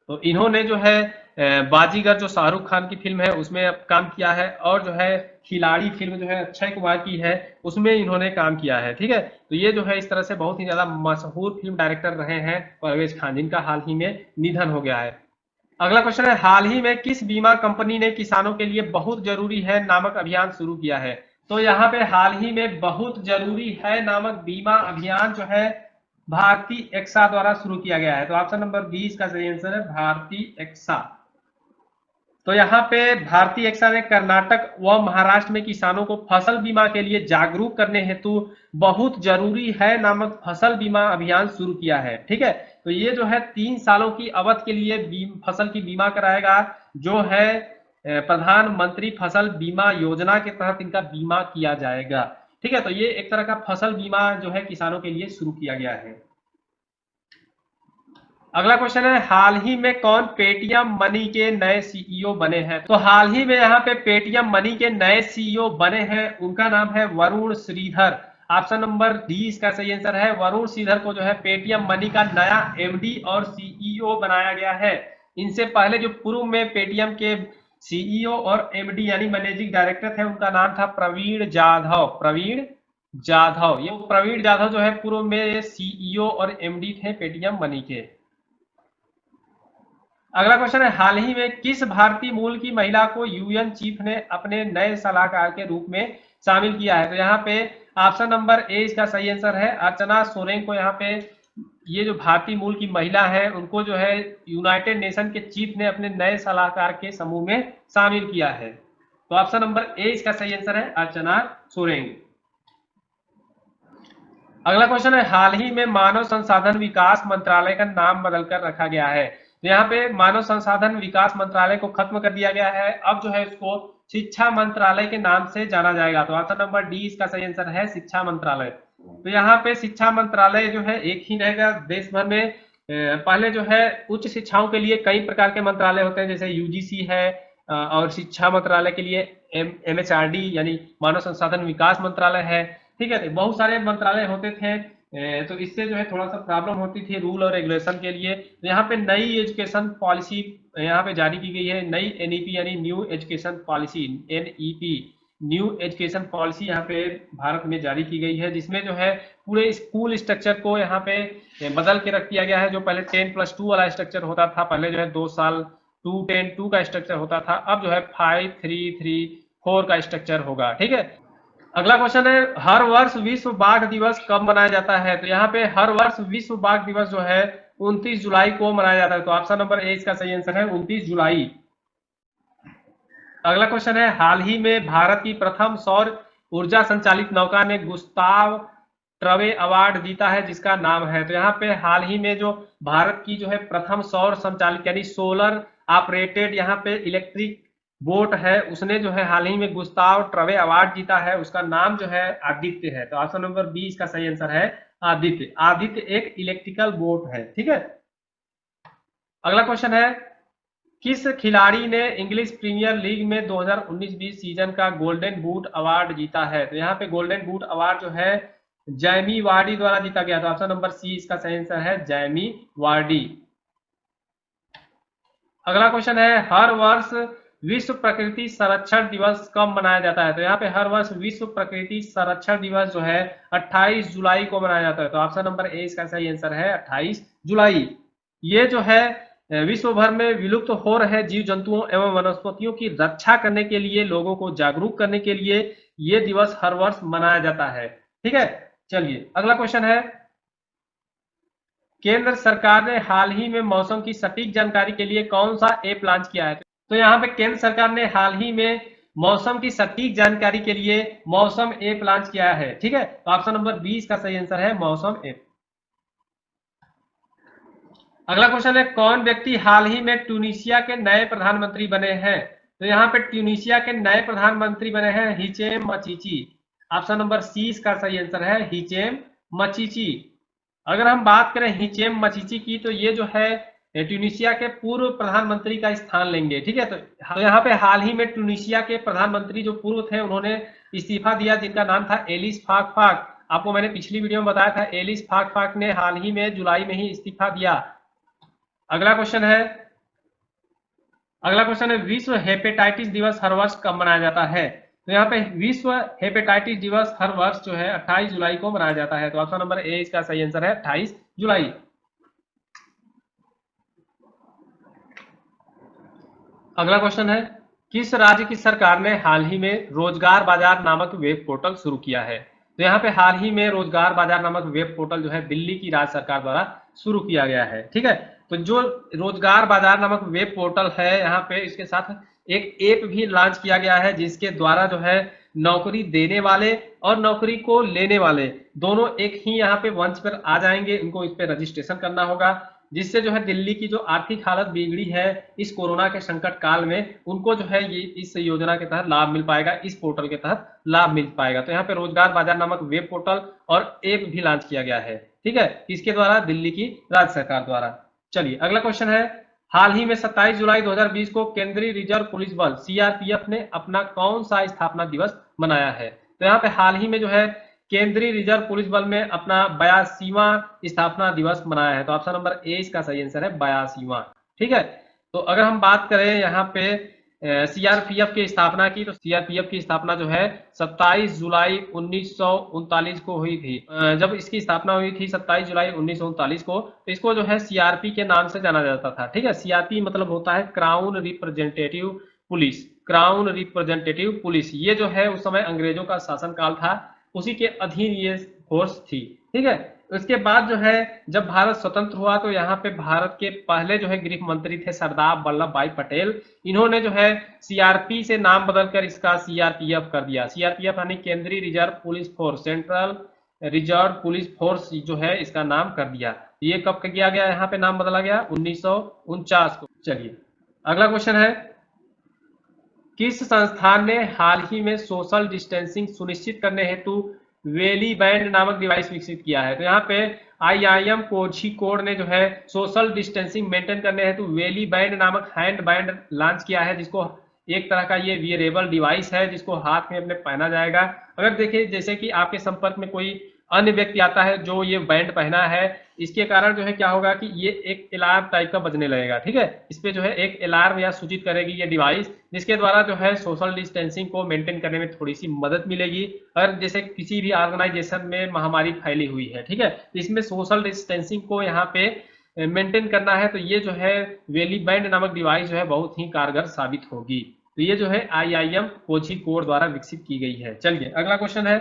तो इन्होंने जो है बाजीगर जो शाहरुख खान की फिल्म है उसमें काम किया है, और जो है खिलाड़ी फिल्म जो है अक्षय कुमार की है उसमें इन्होंने काम किया है। ठीक है, तो ये जो है इस तरह से बहुत ही ज्यादा मशहूर फिल्म डायरेक्टर रहे हैं परवेज खान, जिनका हाल ही में निधन हो गया है। अगला क्वेश्चन है, हाल ही में किस बीमा कंपनी ने किसानों के लिए बहुत जरूरी है नामक अभियान शुरू किया है? तो यहाँ पे हाल ही में बहुत जरूरी है नामक बीमा अभियान जो है भारती एक्सा द्वारा शुरू किया गया है। तो ऑप्शन नंबर 20 का सही आंसर है भारती एक्सा। तो यहाँ पे भारतीय एक्सा ने कर्नाटक व महाराष्ट्र में किसानों को फसल बीमा के लिए जागरूक करने हेतु बहुत जरूरी है नामक फसल बीमा अभियान शुरू किया है। ठीक है, तो ये जो है 3 सालों की अवधि के लिए फसल की बीमा कराएगा, जो है प्रधानमंत्री फसल बीमा योजना के तहत इनका बीमा किया जाएगा। ठीक है, तो ये एक तरह का फसल बीमा जो है किसानों के लिए शुरू किया गया है। अगला क्वेश्चन है, हाल ही में कौन पेटीएम मनी के नए सीईओ बने हैं? तो हाल ही में यहाँ पे पेटीएम मनी के नए सीईओ बने हैं, उनका नाम है Varun Sridhar. Option number D इसका सही आंसर है, वरुण श्रीधर को जो है पेटीएम मनी का नया एमडी और सीईओ बनाया गया है। इनसे पहले जो पूर्व में पेटीएम के सीईओ और एमडी यानी मैनेजिंग डायरेक्टर थे, उनका नाम था प्रवीण जाधव। प्रवीण जाधव, ये प्रवीण जाधव जो है पूर्व में सीईओ और एमडी थे पेटीएम मनी के। अगला क्वेश्चन है, हाल ही में किस भारतीय मूल की महिला को यूएन चीफ ने अपने नए सलाहकार के रूप में शामिल किया है? तो यहाँ पे ऑप्शन नंबर ए इसका सही आंसर है, अर्चना सोरेन को यहाँ पे, ये जो भारतीय मूल की महिला है उनको जो है यूनाइटेड नेशन के चीफ ने अपने नए सलाहकार के समूह में शामिल किया है। तो ऑप्शन नंबर ए इसका सही आंसर है, अर्चना सोरेन। अगला क्वेश्चन है, हाल ही में मानव संसाधन विकास मंत्रालय का नाम बदलकर रखा गया है। तो यहाँ पे मानव संसाधन विकास मंत्रालय को खत्म कर दिया गया है, अब जो है इसको शिक्षा मंत्रालय के नाम से जाना जाएगा। तो ऑप्शन नंबर डी इसका सही आंसर है, शिक्षा मंत्रालय। तो यहाँ पे शिक्षा मंत्रालय जो है एक ही रहेगा देश भर में। पहले जो है उच्च शिक्षाओं के लिए कई प्रकार के मंत्रालय होते हैं, जैसे यूजीसी है, और शिक्षा मंत्रालय के लिए एमएचआरडी यानी मानव संसाधन विकास मंत्रालय है। ठीक है, तो बहुत सारे मंत्रालय होते थे, तो इससे जो है थोड़ा सा प्रॉब्लम होती थी रूल और रेगुलेशन के लिए। तो यहाँ पे नई एजुकेशन पॉलिसी यहाँ पे जारी की गई है, नई एनईपी यानी new education policy, NEP new education policy यहाँ पे भारत में जारी की गई है, जिसमें जो है पूरे स्कूल स्ट्रक्चर को यहाँ पे बदल के रख दिया गया है। जो पहले 10+2 वाला स्ट्रक्चर होता था, पहले जो है 2 साल 2-10-2 का स्ट्रक्चर होता था, अब जो है 5-3-3-4 का स्ट्रक्चर होगा। ठीक है, अगला क्वेश्चन है, हर वर्ष विश्व बाघ दिवस कब मनाया जाता है? तो यहाँ पे हर वर्ष विश्व बाघ दिवस जो है 29 जुलाई को मनाया जाता है। तो ऑप्शन नंबर ए इसका सही आंसर है, 29 जुलाई। अगला क्वेश्चन है, हाल ही में भारत की प्रथम सौर ऊर्जा संचालित नौका ने गुस्ताव ट्रवे अवार्ड जीता है, जिसका नाम है? तो यहाँ पे हाल ही में जो भारत की जो है प्रथम सौर संचालित यानी सोलर ऑपरेटेड यहाँ पे इलेक्ट्रिक बोट है, उसने जो है हाल ही में गुस्ताव ट्रवे अवार्ड जीता है, उसका नाम जो है आदित्य है। तो ऑप्शन नंबर बी इसका सही आंसर है, आदित्य। आदित्य एक इलेक्ट्रिकल बोट है। ठीक है, अगला क्वेश्चन है, किस खिलाड़ी ने इंग्लिश प्रीमियर लीग में 2019-20 सीजन का गोल्डन बूट अवार्ड जीता है? तो यहाँ पे गोल्डन बूट अवार्ड जो है जैमी वार्डी द्वारा जीता गया। तो ऑप्शन नंबर सी इसका सही आंसर है, जैमी वार्डी। अगला क्वेश्चन है, हर वर्ष विश्व प्रकृति संरक्षण दिवस कब मनाया जाता है? तो यहाँ पे हर वर्ष विश्व प्रकृति संरक्षण दिवस जो है 28 जुलाई को मनाया जाता है। तो ऑप्शन नंबर ए इसका सही आंसर है, 28 जुलाई। ये जो है विश्व भर में विलुप्त हो रहे जीव जंतुओं एवं वनस्पतियों की रक्षा करने के लिए, लोगों को जागरूक करने के लिए ये दिवस हर वर्ष मनाया जाता है। ठीक है, चलिए अगला क्वेश्चन है, केंद्र सरकार ने हाल ही में मौसम की सटीक जानकारी के लिए कौन सा ऐप लॉन्च किया है? तो यहाँ पे केंद्र सरकार ने हाल ही में मौसम की सटीक जानकारी के लिए मौसम ऐप लॉन्च किया है। ठीक है, तो ऑप्शन नंबर 20 का सही आंसर है, मौसम ऐप। अगला क्वेश्चन है, कौन व्यक्ति हाल ही में ट्यूनीशिया के नए प्रधानमंत्री बने हैं? तो यहाँ पे ट्यूनीशिया के नए प्रधानमंत्री बने हैं हिचेम मचीची। ऑप्शन नंबर सी इसका सही आंसर है, हिचेम मचीची। अगर हम बात करें हिचेम मचीची की, तो ये जो है ट्यूनिशिया के पूर्व प्रधानमंत्री का स्थान लेंगे। ठीक है, तो यहाँ पे हाल ही में ट्यूनिशिया के प्रधानमंत्री जो पूर्व थे उन्होंने इस्तीफा दिया, जिनका नाम था एलिस फाक फाक। आपको मैंने पिछली वीडियो में बताया था, एलिस फाक फाक ने हाल ही में जुलाई में ही इस्तीफा दिया। अगला क्वेश्चन है विश्व हेपेटाइटिस दिवस हर वर्ष कब मनाया जाता है? तो यहाँ पे विश्व हेपेटाइटिस दिवस हर वर्ष जो है 28 जुलाई को मनाया जाता है। तो ऑप्शन नंबर ए इसका सही आंसर है 28 जुलाई। अगला क्वेश्चन है किस राज्य की सरकार ने हाल ही में रोजगार बाजार नामक वेब पोर्टल शुरू किया है? तो यहाँ पे हाल ही में रोजगार बाजार नामक वेब पोर्टल जो है दिल्ली की राज्य सरकार द्वारा शुरू किया गया है। ठीक है, तो जो रोजगार बाजार नामक वेब पोर्टल है, यहाँ पे इसके साथ एक ऐप भी लॉन्च किया गया है, जिसके द्वारा जो है नौकरी देने वाले और नौकरी को लेने वाले दोनों एक ही यहाँ पे मंच पर आ जाएंगे। इनको इस पे रजिस्ट्रेशन करना होगा, जिससे जो है दिल्ली की जो आर्थिक हालत बिगड़ी है इस कोरोना के संकट काल में, उनको जो है ये इस योजना के तहत लाभ मिल पाएगा, इस पोर्टल के तहत लाभ मिल पाएगा। तो यहाँ पे रोजगार बाजार नामक वेब पोर्टल और ऐप भी लॉन्च किया गया है। ठीक है, किसके द्वारा? दिल्ली की राज्य सरकार द्वारा। चलिए अगला क्वेश्चन है हाल ही में 27 जुलाई 2020 को केंद्रीय रिजर्व पुलिस बल सीआरपीएफ ने अपना कौन सा स्थापना दिवस मनाया है? तो यहाँ पे हाल ही में जो है केंद्रीय रिजर्व पुलिस बल में अपना 82वां स्थापना दिवस मनाया है। तो ऑप्शन नंबर ए इसका सही आंसर है 82वां। ठीक है, तो अगर हम बात करें यहाँ पे सीआरपीएफ की स्थापना की, तो सीआरपीएफ की स्थापना जो है 27 जुलाई 1939 को हुई थी। जब इसकी स्थापना हुई थी 27 जुलाई 1939 को, तो इसको जो है सीआरपी के नाम से जाना जाता था। ठीक है, सीआरपी मतलब होता है crown representative police. Crown representative police ये जो है उस समय अंग्रेजों का शासनकाल था, उसी के अधीन ये फोर्स थी। ठीक है, उसके बाद जो है जब भारत स्वतंत्र हुआ, तो यहाँ पे भारत के पहले जो है गृह मंत्री थे सरदार वल्लभ भाई पटेल। इन्होंने जो है सीआरपी से नाम बदलकर इसका सीआरपीएफ कर दिया। सीआरपीएफ यानी केंद्रीय reserve police force, central reserve police force जो है इसका नाम कर दिया। ये कब किया गया? यहाँ पे नाम बदला गया 1949 को। चलिए अगला क्वेश्चन है किस संस्थान ने हाल ही में सोशल डिस्टेंसिंग सुनिश्चित करने हेतु वेली बैंड नामक डिवाइस विकसित किया है? तो यहाँ पे आईआईएम कोझिकोड ने जो है सोशल डिस्टेंसिंग मेंटेन करने हेतु वेली बैंड नामक हैंड बैंड लॉन्च किया है, जिसको एक तरह का ये वियरेबल डिवाइस है, जिसको हाथ में अपने पहना जाएगा। अगर देखिए जैसे कि आपके संपर्क में कोई अन्य व्यक्ति आता है जो ये बैंड पहना है, इसके कारण जो है क्या होगा कि ये एक अलार्म टाइप का बजने लगेगा। ठीक है, इस पे जो है एक अलार्म या सूचित करेगी ये डिवाइस, जिसके द्वारा जो है सोशल डिस्टेंसिंग को मेंटेन करने में थोड़ी सी मदद मिलेगी। अगर जैसे किसी भी ऑर्गेनाइजेशन में महामारी फैली हुई है, ठीक है, इसमें सोशल डिस्टेंसिंग को यहाँ पे मेंटेन करना है, तो ये जो है वेली बैंड नामक डिवाइस जो है बहुत ही कारगर साबित होगी। तो ये जो है आईआईएम कोझिकोड द्वारा विकसित की गई है। चलिए अगला क्वेश्चन है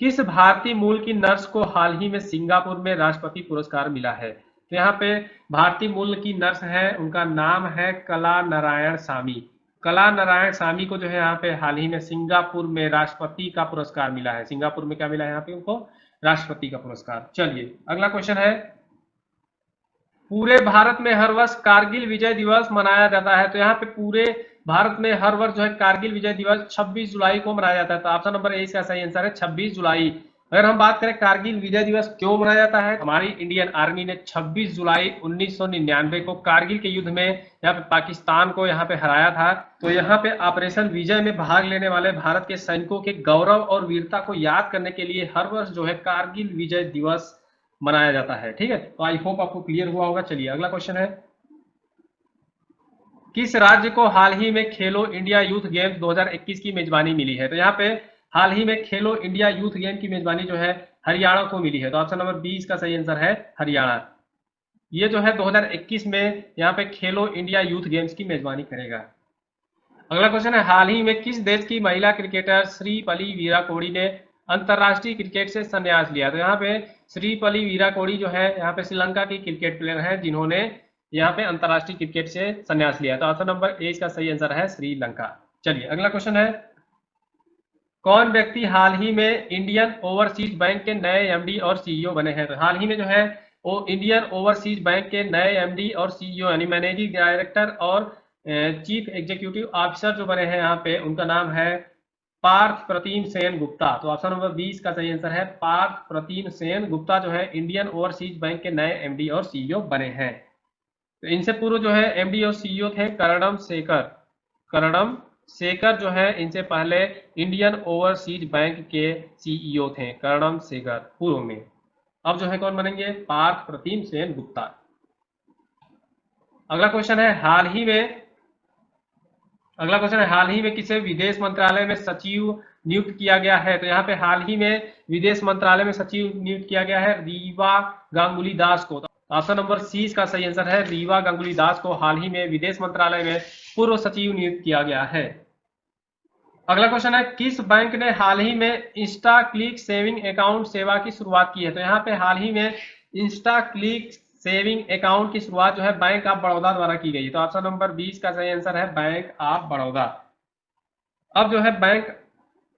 किस भारतीय मूल की नर्स को हाल ही में सिंगापुर में राष्ट्रपति पुरस्कार मिला है? तो यहाँ पे भारतीय मूल की नर्स है, उनका नाम है कला नारायण सामी। कला नारायण सामी को जो है यहाँ पे हाल ही में सिंगापुर में राष्ट्रपति का पुरस्कार मिला है। सिंगापुर में क्या मिला है यहाँ पे उनको? राष्ट्रपति का पुरस्कार। चलिए अगला क्वेश्चन है पूरे भारत में हर वर्ष कारगिल विजय दिवस मनाया जाता है। तो यहाँ पे पूरे भारत में हर वर्ष जो है कारगिल विजय दिवस 26 जुलाई को मनाया जाता है। तो ऑप्शन नंबर ए इसका सही आंसर है 26 जुलाई। अगर हम बात करें कारगिल विजय दिवस क्यों मनाया जाता है, हमारी इंडियन आर्मी ने 26 जुलाई 1999 को कारगिल के युद्ध में यहाँ पे पाकिस्तान को यहाँ पे हराया था। तो यहाँ पे ऑपरेशन विजय में भाग लेने वाले भारत के सैनिकों के गौरव और वीरता को याद करने के लिए हर वर्ष जो है कारगिल विजय दिवस मनाया जाता है। ठीक है, तो आई होप आपको क्लियर हुआ होगा। चलिए अगला क्वेश्चन है किस राज्य को हाल ही में खेलो इंडिया यूथ गेम्स 2021 की मेजबानी मिली है? तो यहाँ पे हाल ही में खेलो इंडिया यूथ गेम की मेजबानी जो है हरियाणा को मिली है। तो ऑप्शन नंबर बी इसका सही आंसर है हरियाणा। ये जो है 2021 में यहाँ पे खेलो इंडिया यूथ गेम्स की मेजबानी करेगा। अगला क्वेश्चन है हाल ही में किस देश की महिला क्रिकेटर श्रीपली वीराकोड़ी ने अंतरराष्ट्रीय क्रिकेट से संन्यास लिया? तो यहाँ पे श्रीपली वीराकोड़ी जो है यहाँ पे श्रीलंका की क्रिकेट प्लेयर है, जिन्होंने यहाँ पे अंतरराष्ट्रीय क्रिकेट से संन्यास लिया। तो ऑप्शन नंबर ए इसका सही आंसर है श्रीलंका। चलिए अगला क्वेश्चन है कौन व्यक्ति हाल ही में इंडियन ओवरसीज बैंक के नए एमडी और सीईओ बने हैं? तो हाल ही में जो है वो इंडियन ओवरसीज बैंक के नए एमडी और सीईओ यानी मैनेजिंग डायरेक्टर और चीफ एग्जीक्यूटिव ऑफिसर जो बने हैं यहाँ पे, उनका नाम है पार्थ प्रतिम सेन गुप्ता। तो ऑप्शन नंबर 20 का सही आंसर है पार्थ प्रतिम सेन गुप्ता जो है इंडियन ओवरसीज बैंक के नए एमडी और सीईओ बने हैं। तो इनसे पूर्व जो है एमडी और सीईओ थे करणम शेखर। करणम शेखर जो है इनसे पहले इंडियन ओवरसीज बैंक के सीईओ थे करणम शेखर पूर्व में। अब जो है कौन बनेंगे? पार्थ प्रतिम सेन गुप्ता। अगला क्वेश्चन है हाल ही में किसे विदेश मंत्रालय में सचिव नियुक्त किया गया है? तो यहाँ पे हाल ही में विदेश मंत्रालय में सचिव नियुक्त किया गया है रीवा गांगुली दास को। ऑप्शन नंबर सी इसका सही आंसर है रीवा गांगुली दास को हाल ही में विदेश मंत्रालय में पूर्व सचिव नियुक्त किया गया है। अगला क्वेश्चन है किस बैंक ने हाल ही में इंस्टा क्लिक सेविंग अकाउंट सेवा की शुरुआत की है? तो यहाँ पे हाल ही में इंस्टा क्लिक सेविंग अकाउंट की शुरुआत जो है बैंक ऑफ बड़ौदा द्वारा की गई है। तो ऑप्शन नंबर 20 का सही आंसर है बैंक ऑफ बड़ौदा। अब जो है बैंक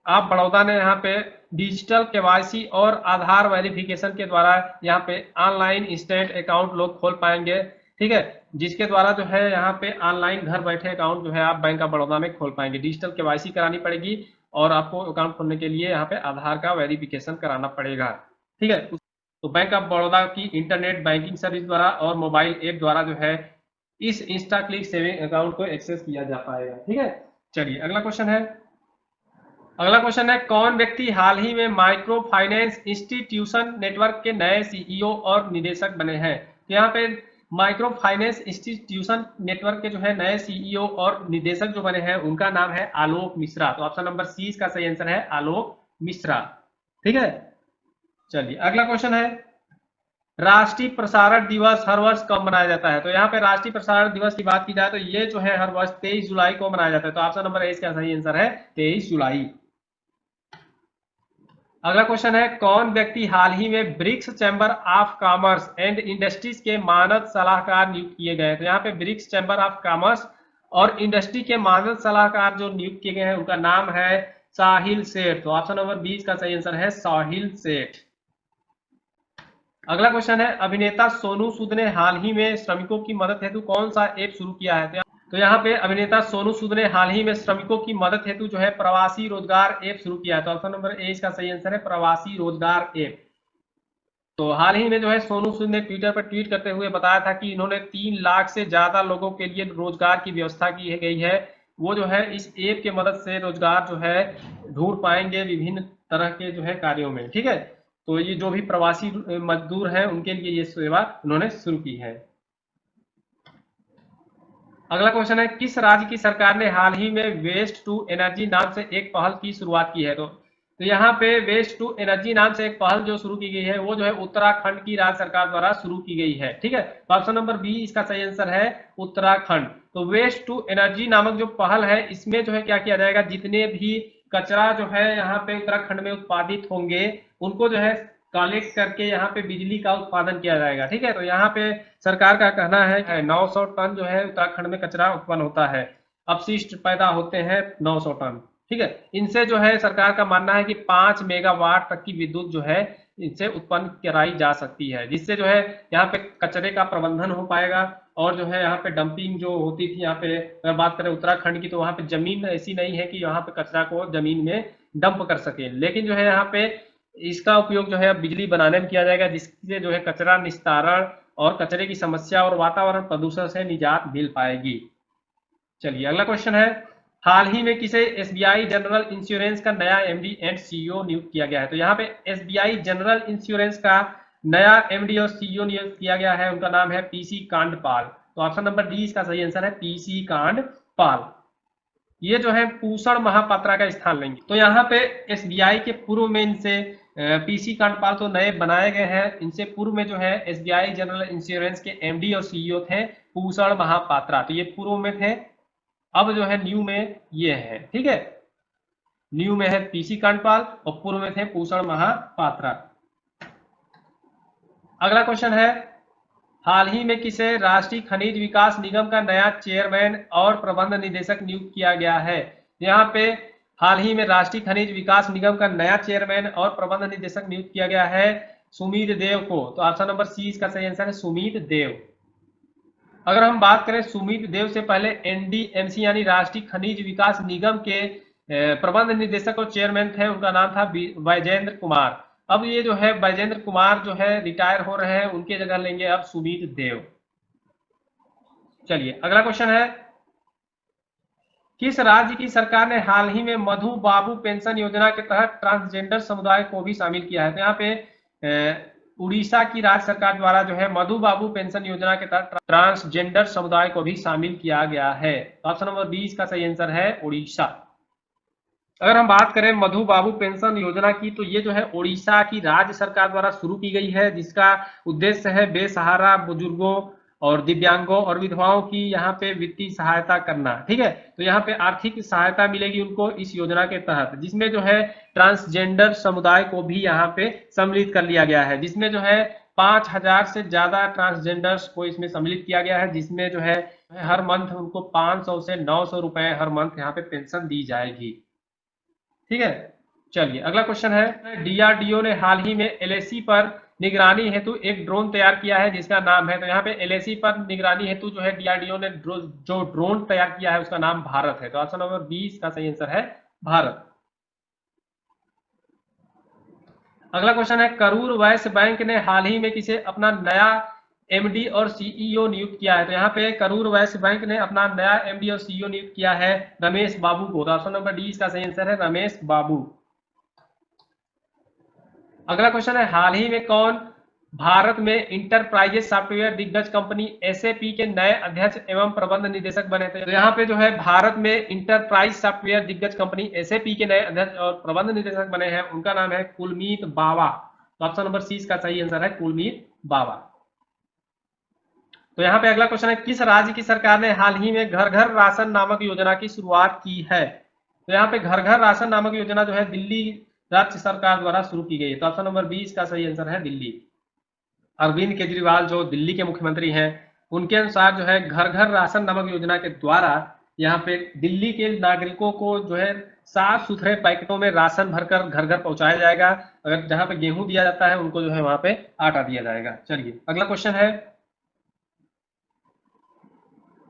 ऑफ बड़ौदा ने यहाँ पे डिजिटल केवाईसी और आधार वेरिफिकेशन के द्वारा यहाँ पे ऑनलाइन इंस्टेंट अकाउंट लोग खोल पाएंगे, ठीक है, जिसके द्वारा जो है यहाँ पे ऑनलाइन घर बैठे अकाउंट जो है आप बैंक ऑफ बड़ौदा में खोल पाएंगे। डिजिटल केवाईसी करानी पड़ेगी और आपको अकाउंट खोलने के लिए यहाँ पे आधार का वेरिफिकेशन कराना पड़ेगा, ठीक है। तो बैंक ऑफ बड़ौदा की इंटरनेट बैंकिंग सर्विस द्वारा और मोबाइल ऐप द्वारा जो है इस इंस्टा क्लिक सेविंग अकाउंट को एक्सेस किया जा पाएगा, ठीक है। चलिए अगला क्वेश्चन है कौन व्यक्ति हाल ही में माइक्रो फाइनेंस इंस्टीट्यूशन नेटवर्क के नए सीईओ और निदेशक बने हैं? तो यहाँ पे माइक्रो फाइनेंस इंस्टीट्यूशन नेटवर्क के जो है नए सीईओ और निदेशक जो बने हैं उनका नाम है आलोक मिश्रा। तो ऑप्शन नंबर सी इसका सही आंसर है आलोक मिश्रा, ठीक है। चलिए अगला क्वेश्चन है राष्ट्रीय प्रसारण दिवस हर वर्ष कब मनाया जाता है? तो यहाँ पे राष्ट्रीय प्रसारण दिवस की बात की जाए तो ये जो है हर वर्ष 23 जुलाई को मनाया जाता है। तो ऑप्शन नंबर ए इसका सही आंसर है 23 जुलाई। अगला क्वेश्चन है कौन व्यक्ति हाल ही में BRICS chamber of commerce and industries के मानद सलाहकार नियुक्त किए गए हैं? तो यहाँ पे ब्रिक्स चैम्बर ऑफ कॉमर्स और इंडस्ट्री के मानद सलाहकार जो नियुक्त किए गए हैं उनका नाम है साहिल सेठ। तो ऑप्शन नंबर 20 का सही आंसर है साहिल सेठ। अगला क्वेश्चन है अभिनेता सोनू सूद ने हाल ही में श्रमिकों की मदद हेतु कौन सा ऐप शुरू किया है? तो यहाँ पे अभिनेता सोनू सूद ने हाल ही में श्रमिकों की मदद हेतु जो है प्रवासी रोजगार ऐप शुरू किया है। तो ऑप्शन नंबर ए इसका सही आंसर है प्रवासी रोजगार ऐप। तो हाल ही में जो है सोनू सूद ने ट्विटर पर ट्वीट करते हुए बताया था कि इन्होंने 3 लाख से ज्यादा लोगों के लिए रोजगार की व्यवस्था की गई है। वो जो है इस ऐप के मदद से रोजगार जो है ढूंढ पाएंगे विभिन्न तरह के जो है कार्यों में, ठीक है। तो ये जो भी प्रवासी मजदूर हैं उनके लिए ये सेवा उन्होंने शुरू की है। अगला क्वेश्चन है किस राज्य की सरकार ने हाल ही में वेस्ट टू एनर्जी नाम से एक पहल की शुरुआत की है? तो यहाँ पे वेस्ट टू एनर्जी नाम से एक पहल जो शुरू की गई है वो जो है उत्तराखंड की राज्य सरकार द्वारा शुरू की गई है, ठीक है। तो ऑप्शन नंबर बी इसका सही आंसर है उत्तराखंड। तो वेस्ट टू एनर्जी नामक जो पहल है इसमें जो है क्या किया जाएगा, जितने भी कचरा जो है यहाँ पे उत्तराखंड में उत्पादित होंगे उनको जो है कलेक्ट करके यहाँ पे बिजली का उत्पादन किया जाएगा, ठीक है। तो यहाँ पे सरकार का कहना है 900 टन जो है उत्तराखंड में कचरा उत्पन्न होता है, अपशिष्ट पैदा होते हैं 900 टन, ठीक है। इनसे जो है सरकार का मानना है कि 5 मेगावाट तक की विद्युत जो है इनसे उत्पन्न कराई जा सकती है, जिससे जो है यहाँ पे कचरे का प्रबंधन हो पाएगा और जो है यहाँ पे डंपिंग जो होती थी, यहाँ पे अगर बात करें उत्तराखंड की तो वहाँ पे जमीन ऐसी नहीं है कि यहाँ पे कचरा को जमीन में डंप कर सके, लेकिन जो है यहाँ पे इसका उपयोग जो है बिजली बनाने में किया जाएगा, जिससे जो है कचरा निस्तारण और कचरे की समस्या और वातावरण प्रदूषण से निजात मिल पाएगी। चलिए अगला क्वेश्चन है हाल ही में किसे एसबीआई जनरल इंश्योरेंस का नया एमडी एंड सीईओ नियुक्त किया गया है? तो यहाँ पे एसबीआई जनरल इंश्योरेंस का नया एमडी और सीईओ नियुक्त किया गया है, उनका नाम है पीसी कांडपाल। तो ऑप्शन नंबर डी इसका सही आंसर है पीसी कांडपाल। ये जो है पूषण महापात्रा का स्थान लेंगे। तो यहाँ पे एसबीआई के पूर्व में इनसे पीसी कांडपाल तो नए बनाए गए हैं, इनसे पूर्व में जो है एसबीआई जनरल इंश्योरेंस के एमडी और सीईओ थे पूषण महापात्रा। तो ये पूर्व में थे, अब जो है न्यू में ये है, ठीक है। न्यू में है पीसी कांडपाल और पूर्व में थे पूषण महापात्रा। अगला क्वेश्चन है हाल ही में किसे राष्ट्रीय खनिज विकास निगम का नया चेयरमैन और प्रबंध निदेशक नियुक्त किया गया है? यहाँ पे हाल ही में राष्ट्रीय खनिज विकास निगम का नया चेयरमैन और प्रबंध निदेशक नियुक्त किया गया है सुमित देव को। तो ऑप्शन नंबर सी इसका सही आंसर है सुमित देव। अगर हम बात करें सुमित देव से पहले एनडीएमसी यानी राष्ट्रीय खनिज विकास निगम के प्रबंध निदेशक और चेयरमैन थे, उनका नाम था बैजेंद्र कुमार। अब ये जो है बैजेंद्र कुमार जो है रिटायर हो रहे हैं, उनके जगह लेंगे अब सुमित देव। चलिए अगला क्वेश्चन है, किस राज्य की सरकार ने हाल ही में मधु बाबू पेंशन योजना के तहत ट्रांसजेंडर समुदाय को भी शामिल किया है? तो यहाँ पे उड़ीसा की राज्य सरकार द्वारा जो है मधु बाबू पेंशन योजना के तहत ट्रांसजेंडर समुदाय को भी शामिल किया गया है। तो ऑप्शन नंबर 20 का सही आंसर है उड़ीसा। अगर हम बात करें मधु बाबू पेंशन योजना की, तो ये जो है उड़ीसा की राज्य सरकार द्वारा शुरू की गई है, जिसका उद्देश्य है बेसहारा बुजुर्गों और दिव्यांगों और विधवाओं की यहाँ पे वित्तीय सहायता करना। ठीक है, तो यहाँ पे आर्थिक सहायता मिलेगी उनको इस योजना के तहत, जिसमें जो है ट्रांसजेंडर समुदाय को भी यहाँ पे सम्मिलित कर लिया गया है, जिसमें जो है 5000 से ज्यादा ट्रांसजेंडर्स को इसमें सम्मिलित किया गया है, जिसमें जो है हर मंथ उनको 500 से 900 रुपए हर मंथ यहाँ पे पेंशन दी जाएगी। ठीक है, चलिए अगला क्वेश्चन है, डीआरडीओ ने हाल ही में एलएसी पर निगरानी हेतु एक ड्रोन तैयार किया है, जिसका नाम है, तो यहाँ पे एलएसी पर निगरानी हेतु जो है डीआरडीओ ने जो ड्रोन तैयार किया है उसका नाम भारत है। तो ऑप्शन नंबर 20 का सही आंसर है भारत। अगला क्वेश्चन है, करूर वैश्य बैंक ने हाल ही में किसे अपना नया एमडी और सीईओ नियुक्त किया है? तो यहाँ पे करूर वैश्य बैंक ने अपना नया एमडी और सीईओ नियुक्त किया है रमेश बाबू को। तो ऑप्शन नंबर 20 का सही आंसर है रमेश बाबू। अगला क्वेश्चन है, हाल ही में कौन भारत में इंटरप्राइजेस सॉफ्टवेयर दिग्गज कंपनी एसएपी के नए अध्यक्ष एवं प्रबंध निदेशक बने थे? तो यहाँ पे जो है भारत में इंटरप्राइज सॉफ्टवेयर दिग्गज कंपनी एसएपी के नए अध्यक्ष और प्रबंध निदेशक बने हैं, उनका नाम है कुलमीत बावा। तो ऑप्शन नंबर 30 का सही आंसर है कुलमीत बावा। तो यहाँ पे अगला क्वेश्चन है, किस राज्य की सरकार ने हाल ही में घर घर राशन नामक योजना की शुरुआत की है? तो यहाँ पे घर घर राशन नामक योजना जो है दिल्ली राज्य सरकार द्वारा शुरू की गई है। तो ऑप्शन नंबर 20 का सही आंसर है दिल्ली। अरविंद केजरीवाल जो दिल्ली के मुख्यमंत्री हैं, उनके अनुसार जो है घर घर राशन नामक योजना के द्वारा यहाँ पे दिल्ली के नागरिकों को जो है साफ सुथरे पैकेटों में राशन भरकर घर घर पहुंचाया जाएगा। अगर जहां पे गेहूं दिया जाता है उनको जो है वहां पे आटा दिया जाएगा। चलिए अगला क्वेश्चन है,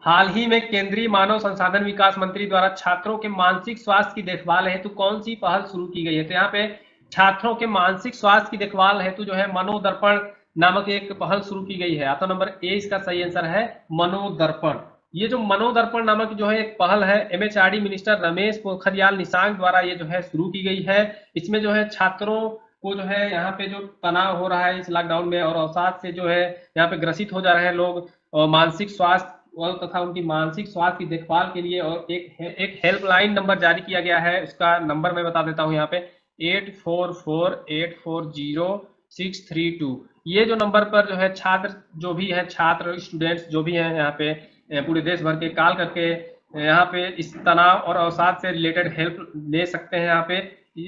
हाल ही में केंद्रीय मानव संसाधन विकास मंत्री द्वारा छात्रों के मानसिक स्वास्थ्य की देखभाल हेतु कौन सी पहल शुरू की गई है? तो यहाँ पे छात्रों के मानसिक स्वास्थ्य की देखभाल हेतु जो है मनोदर्पण नामक एक पहल शुरू की गई है। ऑप्शन नंबर ए इसका सही आंसर है मनोदर्पण। ये जो मनोदर्पण नामक जो है एक पहल है, एमएचआरडी मिनिस्टर रमेश पोखरियाल निशंक द्वारा ये जो है शुरू की गई है। इसमें जो है छात्रों को जो है यहाँ पे जो तनाव हो रहा है इस लॉकडाउन में और अवसाद से जो है यहाँ पे ग्रसित हो जा रहे हैं लोग, और मानसिक स्वास्थ्य और तथा उनकी मानसिक स्वास्थ्य की देखभाल के लिए और एक हेल्पलाइन नंबर जारी किया गया है। उसका नंबर मैं बता देता हूँ यहाँ पे 8448400632। ये जो नंबर पर जो है छात्र जो भी है, छात्र स्टूडेंट्स जो भी हैं यहाँ पे पूरे देश भर के कॉल करके यहाँ पे इस तनाव और अवसाद से रिलेटेड हेल्प ले सकते हैं। यहाँ पे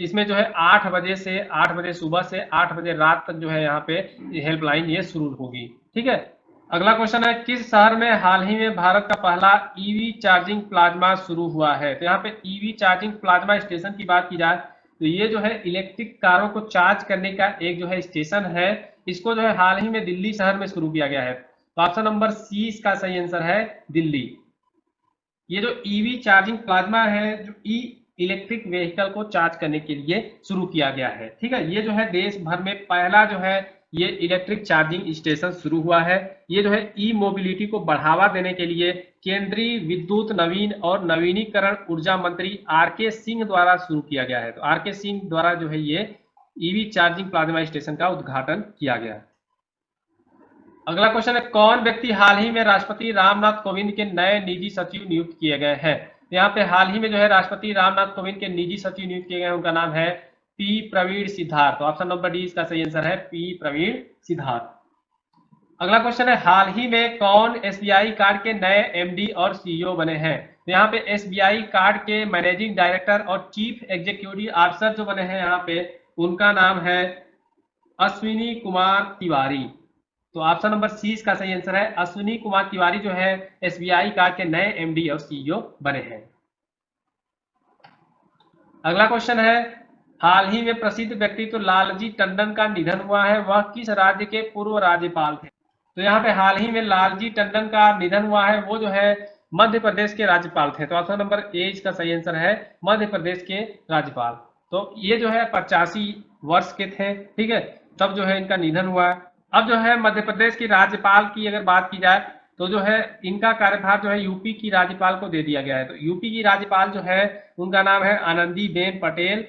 इसमें जो है 8 बजे से 8 बजे सुबह से 8 बजे रात तक जो है यहाँ पे हेल्पलाइन ये शुरू होगी। ठीक है, अगला क्वेश्चन है, किस शहर में हाल ही में भारत का पहला ईवी चार्जिंग प्लाज्मा शुरू हुआ है? तो यहाँ पे ईवी चार्जिंग प्लाज्मा स्टेशन की बात की जाए तो ये जो है इलेक्ट्रिक कारों को चार्ज करने का एक जो है स्टेशन है, इसको जो है हाल ही में दिल्ली शहर में शुरू किया गया है। तो ऑप्शन नंबर सी इसका सही आंसर है दिल्ली। ये जो ईवी चार्जिंग प्लाज्मा है जो इलेक्ट्रिक व्हीकल को चार्ज करने के लिए शुरू किया गया है। ठीक है, ये जो है देश भर में पहला जो है ये इलेक्ट्रिक चार्जिंग स्टेशन शुरू हुआ है। ये जो है ई मोबिलिटी को बढ़ावा देने के लिए केंद्रीय विद्युत नवीन और नवीनीकरण ऊर्जा मंत्री आरके सिंह द्वारा शुरू किया गया है। तो आरके सिंह द्वारा जो है ये ईवी चार्जिंग प्लाज्मा स्टेशन का उद्घाटन किया गया। अगला क्वेश्चन है, कौन व्यक्ति हाल ही में राष्ट्रपति रामनाथ कोविंद के नए निजी सचिव नियुक्त किए गए हैं? यहाँ पे हाल ही में जो है राष्ट्रपति रामनाथ कोविंद के निजी सचिव नियुक्त किए गए हैं, उनका नाम है पी प्रवीण सिद्धार्थ। तो ऑप्शन नंबर डी इसका सही आंसर है पी प्रवीण सिद्धार्थ। अगला क्वेश्चन है, हाल ही में कौन एसबीआई कार्ड के नए एमडी और सीईओ बने हैं? तो यहाँ पे एसबीआई कार्ड के मैनेजिंग डायरेक्टर और चीफ एग्जीक्यूटिव ऑफिसर जो बने हैं यहाँ पे, उनका नाम है अश्विनी कुमार तिवारी। तो ऑप्शन नंबर सी इसका सही आंसर है अश्विनी कुमार तिवारी जो है एसबीआई कार्ड के नए एमडी और सीईओ बने हैं। अगला क्वेश्चन है, हाल ही में प्रसिद्ध व्यक्ति तो लालजी टंडन का निधन हुआ है, वह किस राज्य के पूर्व राज्यपाल थे? तो यहाँ पे हाल ही में लालजी टंडन का निधन हुआ है, वो जो है मध्य प्रदेश के राज्यपाल थे। तो ऑप्शन नंबर ए इसका सही आंसर है, मध्य प्रदेश के राज्यपाल। तो ये जो है 85 वर्ष के थे, ठीक है, तब जो है इनका निधन हुआ। अब जो है मध्य प्रदेश की राज्यपाल की अगर बात की जाए तो जो है इनका कार्यभार जो है यूपी की राज्यपाल को दे दिया गया है। तो यूपी की राज्यपाल जो है उनका नाम है आनंदीबेन पटेल।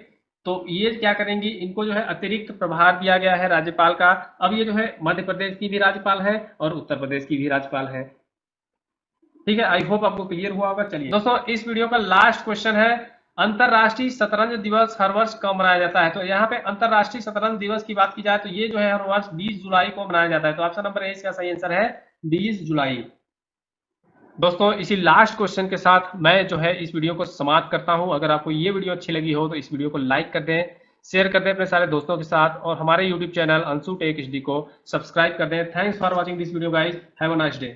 तो ये क्या करेंगी, इनको जो है अतिरिक्त प्रभार दिया गया है राज्यपाल का। अब ये जो है मध्य प्रदेश की भी राज्यपाल है और उत्तर प्रदेश की भी राज्यपाल है। ठीक है, आई होप आपको क्लियर हुआ होगा। चलिए दोस्तों, इस वीडियो का लास्ट क्वेश्चन है, अंतरराष्ट्रीय शतरंज दिवस हर वर्ष कब मनाया जाता है? तो यहाँ पे अंतरराष्ट्रीय शतरंज दिवस की बात की जाए तो ये जो है हर वर्ष 20 जुलाई को मनाया जाता है। तो ऑप्शन नंबर ए इसका सही आंसर है 20 जुलाई। दोस्तों, इसी लास्ट क्वेश्चन के साथ मैं जो है इस वीडियो को समाप्त करता हूं। अगर आपको ये वीडियो अच्छी लगी हो तो इस वीडियो को लाइक कर दें, शेयर कर दें अपने सारे दोस्तों के साथ, और हमारे YouTube channel Anshu tech HD को सब्सक्राइब कर दें। Thanks for watching this video guys, have a nice day.